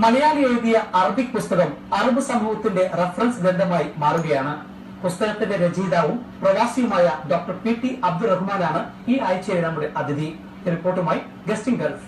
മലയാളി എഴുതിയ അറബിക് പുസ്തകം അറബ് സമൂഹത്തിന്റെ റഫറൻസ് ഗ്രന്ഥമായി മാറുകയാണ്. പുസ്തകത്തിന്റെ രചയിതാവും പ്രവാസിയുമായ ഡോക്ടർ PT അബ്ദുറഹ്മാനാണ് ഈ ആഴ്ചയിലെ നമ്മുടെ അതിഥി. റിപ്പോർട്ടുമായി ഗസ്റ്റിംഗ് ഗൾഫ്.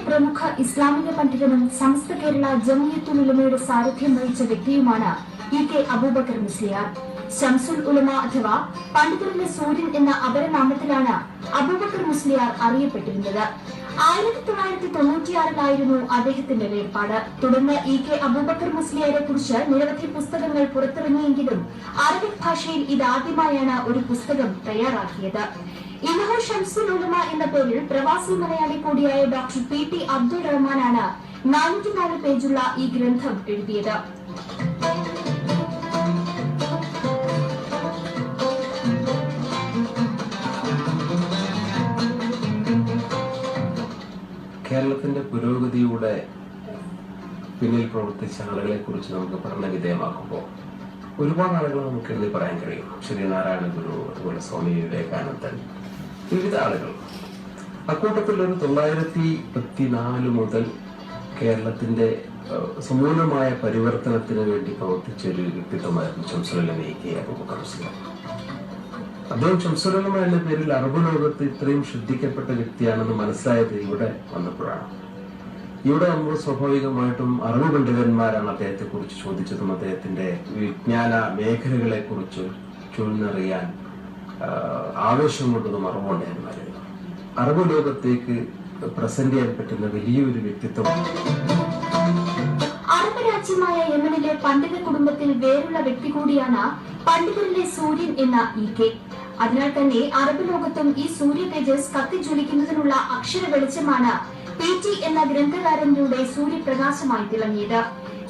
പ്രമുഖ ഇസ്ലാമിക പണ്ഡിതനും സമസ്ത കേരള ജംഇയ്യത്തുൽ ഉലമയുടെ സാരഥ്യം വഹിച്ച വ്യക്തിയുമാണ് EK അബൂബക്കർ മുസ്ലിയാർ. ശംസുൽ ഉലമ അഥവാ പണ്ഡിതരുടെ സൂര്യൻ എന്ന അപരനാമത്തിലാണ് അബൂബക്കർ മുസ്ലിയാർ അറിയപ്പെട്ടിരുന്നത്. 1996 അദ്ദേഹത്തിന്റെ വേർപാട്. തുടർന്ന് EK അബൂബക്കർ മുസ്ലിയാരെ കുറിച്ച് നിരവധി പുസ്തകങ്ങൾ പുറത്തിറങ്ങിയെങ്കിലും അറബിക് ഭാഷയിൽ ഇതാദ്യമായാണ് ഒരു പുസ്തകം തയ്യാറാക്കിയത്. ഇന്നഹു ഷംസുൽ ഉലമ എന്ന പേരിൽ പ്രവാസി മലയാളി കൂടിയായ ഡോക്ടർ PT അബ്ദുൾ റഹ്മാനാണ് 404 പേജുള്ള ഈ ഗ്രന്ഥം എഴുതിയത്. കേരളത്തിന്റെ പുരോഗതിയുടെ പിന്നിൽ പ്രവർത്തിച്ച ആളുകളെ കുറിച്ച് നമുക്ക് പഠന വിധേയമാക്കുമ്പോൾ ഒരുപാട് ആളുകൾ നമുക്ക് എഴുതി പറയാൻ കഴിയും. ശ്രീനാരായണ ഗുരു, അതുപോലെ സ്വാമി വിവേകാനന്ദൻ, വിവിധ ആളുകൾ. അക്കൂട്ടത്തിൽ ഒരു 1934 മുതൽ കേരളത്തിന്റെ സമൂലമായ പരിവർത്തനത്തിന് വേണ്ടി പ്രവർത്തിച്ച ഒരു വ്യക്തിത്വമായിരുന്നു ശംസുൽ ഉലമ EK അബൂബക്കർ മുസ്ലിയാർ. അദ്ദേഹം ശംസുൽ ഉലമ എന്ന പേരിൽ അറബ് ലോകത്ത് ഇത്രയും ശ്രദ്ധിക്കപ്പെട്ട വ്യക്തിയാണെന്ന് മനസ്സിലായത് ഇവിടെ വന്നപ്പോഴാണ്. ഇവിടെ നമ്മൾ സ്വാഭാവികമായിട്ടും അറിവ് പണ്ഡിതന്മാരാണ് അദ്ദേഹത്തെ കുറിച്ച് ചോദിച്ചതും അദ്ദേഹത്തിന്റെ വിജ്ഞാന മേഖലകളെ കുറിച്ച് ചുഴന്നറിയാൻ ആവേശം കൊണ്ടതും അറിവുണ്ടായിരുന്നായിരുന്നു. അറിവ് ലോകത്തേക്ക് പ്രസന്റ് ചെയ്യാൻ പറ്റുന്ന വലിയൊരു വ്യക്തിത്വം. അറബ് രാജ്യമായ യമനിലെ പണ്ഡിത കുടുംബത്തിൽ വേറുള്ള വ്യക്തി കൂടിയാണ് പണ്ഡിതരിലെ സൂര്യൻ എന്ന EK. അതിനാൽ തന്നെ അറബ് ലോകത്തും ഈ സൂര്യ തേജസ് കത്തിജ്വലിക്കുന്നതിനുള്ള അക്ഷര വെളിച്ചമാണ് PT എന്ന ഗ്രന്ഥകാരനിലൂടെ സൂര്യപ്രകാശമായി തിളങ്ങിയത്.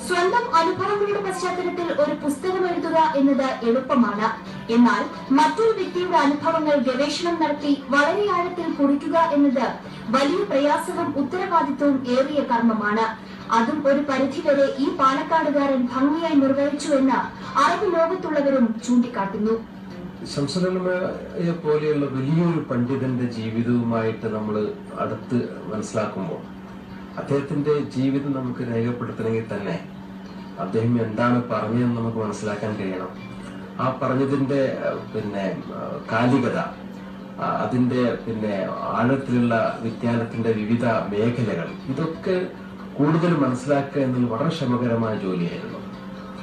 സ്വന്തം അനുഭവങ്ങളുടെ പശ്ചാത്തലത്തിൽ ഒരു പുസ്തകം എഴുതുക എന്നത് എളുപ്പമാണ്. എന്നാൽ മറ്റൊരു വ്യക്തിയുടെ അനുഭവങ്ങൾ ഗവേഷണം നടത്തി വളരെ ആഴത്തിൽ കുറിക്കുക എന്നത് വലിയ പ്രയാസവും ഉത്തരവാദിത്വവും ഏറിയ കർമ്മമാണ്. അതും ഒരു പരിധിവരെ ഈ പാലക്കാടുകാരൻ ഭംഗിയായി നിർവഹിച്ചുവെന്ന് അറബ് ലോകത്തുള്ളവരും ചൂണ്ടിക്കാട്ടുന്നു. ശംസുൽ ഉലമയെ പോലെയുള്ള വലിയൊരു പണ്ഡിതന്റെ ജീവിതവുമായിട്ട് നമ്മൾ അടുത്ത് മനസ്സിലാക്കുമ്പോൾ അദ്ദേഹത്തിന്റെ ജീവിതം നമുക്ക് രേഖപ്പെടുത്തണമെങ്കിൽ തന്നെ അദ്ദേഹം എന്താണ് പറഞ്ഞതെന്ന് നമുക്ക് മനസ്സിലാക്കാൻ കഴിയണം. ആ പറഞ്ഞതിന്റെ കാലികത, അതിന്റെ ആഴത്തിലുള്ള വിജ്ഞാനത്തിന്റെ വിവിധ മേഖലകൾ, ഇതൊക്കെ കൂടുതൽ മനസ്സിലാക്കുക എന്നത് വളരെ ശ്രമകരമായ ജോലിയായിരുന്നു.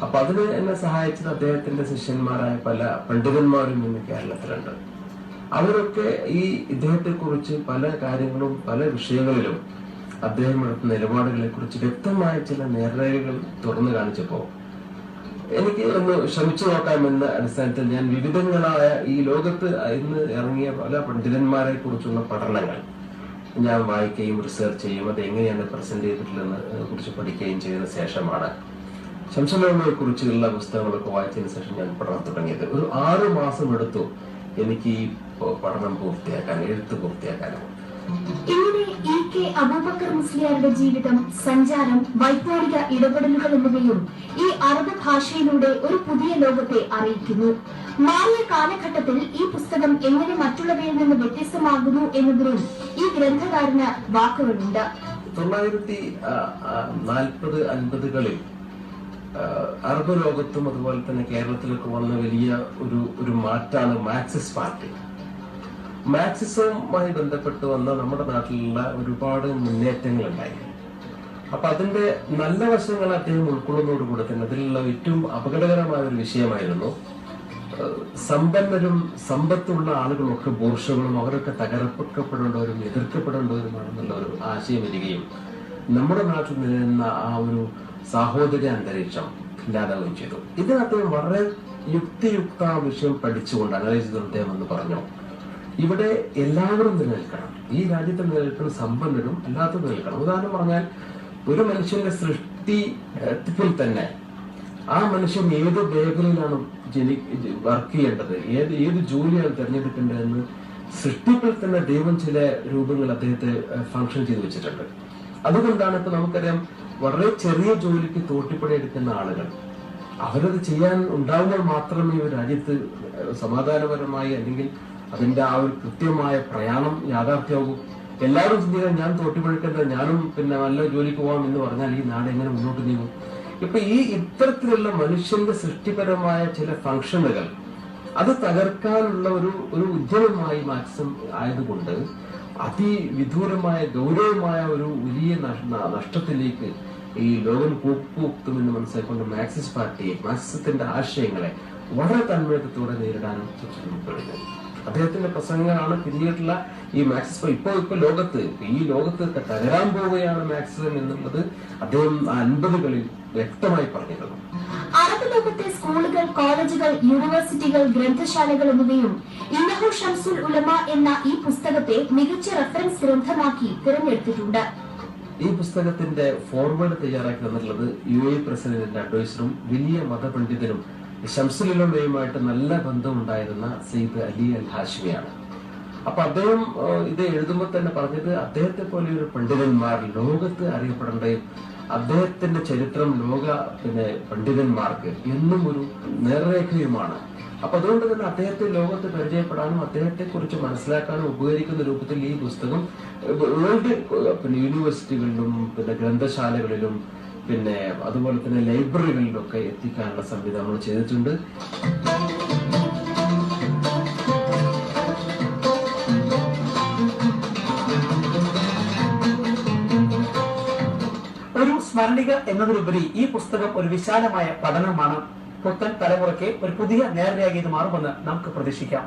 അപ്പൊ അതിന് എന്നെ സഹായിച്ചത് അദ്ദേഹത്തിന്റെ ശിഷ്യന്മാരായ പല പണ്ഡിതന്മാരും ഇന്ന് കേരളത്തിലുണ്ട്. അവരൊക്കെ ഈ ഇദ്ദേഹത്തെ കുറിച്ച് പല കാര്യങ്ങളും പല വിഷയങ്ങളിലും അദ്ദേഹം എടുത്ത നിലപാടുകളെ കുറിച്ച് വ്യക്തമായ ചില നേർരേഖകൾ തുറന്നു കാണിച്ചപ്പോ എനിക്ക് ഒന്ന് ശ്രമിച്ചു നോക്കാമെന്ന അടിസ്ഥാനത്തിൽ ഞാൻ വിവിധങ്ങളായ ഈ ലോകത്ത് ഇന്ന് ഇറങ്ങിയ പല പണ്ഡിതന്മാരെ കുറിച്ചുള്ള പഠനങ്ങൾ ഞാൻ വായിക്കുകയും റിസർച്ച് ചെയ്യും, അത് എങ്ങനെയാണ് പ്രസന്റ് ചെയ്തിട്ടുള്ളതെന്ന് കുറിച്ച് പഠിക്കുകയും ചെയ്തതിനു ശേഷമാണ് ശംസുൽ ഉലമയെ കുറിച്ചുള്ള പുസ്തകങ്ങളൊക്കെ വായിച്ചതിന് ശേഷം ഞാൻ പഠനം തുടങ്ങിയത്. ഒരു 6 മാസം എടുത്തു എനിക്ക് ഈ പഠനം പൂർത്തിയാക്കാൻ, എഴുത്ത് പൂർത്തിയാക്കാൻ. ഇങ്ങനെ EK അബൂബക്കർ മുസ്ലിയാരുടെ ജീവിതം, സഞ്ചാരം, വൈജ്ഞാനിക ഇടപെടലുകൾ എന്നിവയും ഈ അറബ് ഭാഷയിലൂടെ ഒരു പുതിയ ലോകത്തെ അറിയിക്കുന്നു. മാറിയ കാലഘട്ടത്തിൽ ഈ പുസ്തകം എങ്ങനെ മറ്റുള്ളവയിൽ നിന്ന് വ്യത്യസ്തമാകുന്നു എന്നതിനും ഈ ഗ്രന്ഥകാരന് വാക്കുകളുണ്ട്. 1940-50കളിൽ അറബ് ലോകത്തും അതുപോലെ തന്നെ കേരളത്തിലൊക്കെ വന്ന വലിയ ഒരു മാറ്റാണ് മാർക്സിസ്റ്റ് പാർട്ടി. മാർക്സിസവുമായി ബന്ധപ്പെട്ട് വന്ന നമ്മുടെ നാട്ടിലുള്ള ഒരുപാട് മുന്നേറ്റങ്ങൾ ഉണ്ടായി. അപ്പൊ അതിന്റെ നല്ല വശങ്ങൾ അദ്ദേഹം ഉൾക്കൊള്ളുന്നതോടുകൂടെ തന്നെ അതിലുള്ള ഏറ്റവും അപകടകരമായ ഒരു വിഷയമായിരുന്നു സമ്പന്നരും സമ്പത്തുള്ള ആളുകളൊക്കെ ബൂർഷകളും അവരൊക്കെ തകർക്കപ്പെടേണ്ടവരും എതിർക്കപ്പെടേണ്ടവരുമാണെന്നുള്ള ഒരു ആശയം വരികയും നമ്മുടെ നാട്ടിൽ നിലനിന്ന ആ ഒരു സാഹോദര്യ അന്തരീക്ഷം ഇല്ലാതാവുകയും ചെയ്തു. ഇതിന് അദ്ദേഹം വളരെ യുക്തിയുക്ത വിഷയം പഠിച്ചുകൊണ്ട് അനലൈസ് ചെയ്ത് അദ്ദേഹം എന്ന് പറഞ്ഞു, ഇവിടെ എല്ലാവരും നിലനിൽക്കണം, ഈ രാജ്യത്ത് നിലനിൽക്കുന്ന സമ്പന്നരും അല്ലാത്തതും നിലനിൽക്കണം. ഉദാഹരണം പറഞ്ഞാൽ ഒരു മനുഷ്യന്റെ സൃഷ്ടിപ്പിൽ തന്നെ ആ മനുഷ്യൻ ഏത് മേഖലയിലാണ് വർക്ക് ചെയ്യേണ്ടത്, ഏത് ജോലിയാണ് തിരഞ്ഞെടുക്കേണ്ടതെന്ന് സൃഷ്ടിപ്പിൽ തന്നെ ദൈവം ചില രൂപങ്ങൾ അദ്ദേഹത്തെ ഫംഗ്ഷൻ ചെയ്ത് വെച്ചിട്ടുണ്ട്. അതുകൊണ്ടാണ് ഇപ്പൊ നമുക്കറിയാം വളരെ ചെറിയ ജോലിക്ക് തോട്ടിപ്പണിയെടുക്കുന്ന ആളുകൾ അവരത് ചെയ്യാൻ ഉണ്ടാവുമ്പോൾ മാത്രമേ ഒരു രാജ്യത്ത് സമാധാനപരമായി അല്ലെങ്കിൽ അതിന്റെ ആ ഒരു കൃത്യമായ പ്രയാണം യാഥാർത്ഥ്യമാകും. എല്ലാവരും ചിന്തിക്കാൻ ഞാൻ തോട്ടിപ്പണിക്കേണ്ടത് ഞാനും പിന്നെ നല്ല ജോലിക്ക് പോകാം എന്ന് പറഞ്ഞാൽ ഈ നാട് എങ്ങനെ മുന്നോട്ട് നീങ്ങും? ഇപ്പൊ ഈ ഇത്തരത്തിലുള്ള മനുഷ്യന്റെ സൃഷ്ടിപരമായ ചില ഫംഗ്ഷനുകൾ അത് തകർക്കാനുള്ള ഒരു ഉദ്യമമായി മാർക്സിസം ആയതുകൊണ്ട് അതിവിദൂരമായ ഗൗരവമായ ഒരു വലിയ നഷ്ടത്തിലേക്ക് ഈ ലോകം കൂപ്പുത്തുമെന്ന് മനസ്സിലാക്കിക്കൊണ്ട് മാർക്സിസ്റ്റ് പാർട്ടിയെ മാർക്സിസത്തിന്റെ ആശയങ്ങളെ വളരെ തന്മയത്തോടെ നേരിടാനും കഴിഞ്ഞു. അദ്ദേഹത്തിന്റെ പ്രസംഗങ്ങളാണ് പിന്നീടുള്ള ഈ മാർക്സിസം ഇപ്പൊ ലോകത്ത് തകരാൻ പോവുകയാണ് മാർക്സിസം എന്നുള്ളത് അദ്ദേഹം 50കളിൽ വ്യക്തമായി പറഞ്ഞിരുന്നു. അറബ് ലോകത്തെ സ്കൂളുകൾ, കോളേജുകൾ, യൂണിവേഴ്സിറ്റികൾ, ഗ്രന്ഥശാലകൾ എന്നിവയും ഇന്നഹു ഷംസുൽ ഉലമ എന്ന ഈ പുസ്തകത്തെ മികച്ച റഫറൻസ് ഗ്രന്ഥമാക്കി തിരഞ്ഞെടുത്തിട്ടുണ്ട്. ഈ പുസ്തകത്തിന്റെ ഫോർവേഡ് തയ്യാറാക്കി തന്നിട്ടുള്ളത് UAE പ്രസിഡന്റിന്റെ അഡ്വൈസറും വലിയ മതപണ്ഡിതനും ഷംസുൽ ഉലമയുമായിട്ട് നല്ല ബന്ധമുണ്ടായിരുന്ന സെയ്ദ് അലി അൽ ഹാഷിമിയാണ്. അപ്പൊ അദ്ദേഹം ഇത് എഴുതുമ്പോൾ തന്നെ പറഞ്ഞത് അദ്ദേഹത്തെ പോലെ ഒരു പണ്ഡിതന്മാർ ലോകത്ത് അറിയപ്പെടേണ്ടയും അദ്ദേഹത്തിന്റെ ചരിത്രം ലോക പണ്ഡിതന്മാർക്ക് എന്നും ഒരു നേർരേഖയുമാണ്. അപ്പൊ അതുകൊണ്ട് തന്നെ അദ്ദേഹത്തെ ലോകത്ത് പരിചയപ്പെടാനും അദ്ദേഹത്തെ കുറിച്ച് മനസ്സിലാക്കാനും ഉപകരിക്കുന്ന രൂപത്തിൽ ഈ പുസ്തകം വേൾഡ് യൂണിവേഴ്സിറ്റികളിലും ഗ്രന്ഥശാലകളിലും അതുപോലെ തന്നെ ലൈബ്രറികളിലൊക്കെ എത്തിക്കാനുള്ള സംവിധാനം നമ്മൾ ചെയ്തിട്ടുണ്ട്. ഒരു സ്മരണിക എന്നതിലുപരി ഈ പുസ്തകം ഒരു വിശാലമായ പഠനമാണ്. പുത്തൻ തലമുറയ്ക്ക് ഒരു പുതിയ നേർരേഖ ഇത് മാറുമെന്ന് നമുക്ക് പ്രതീക്ഷിക്കാം.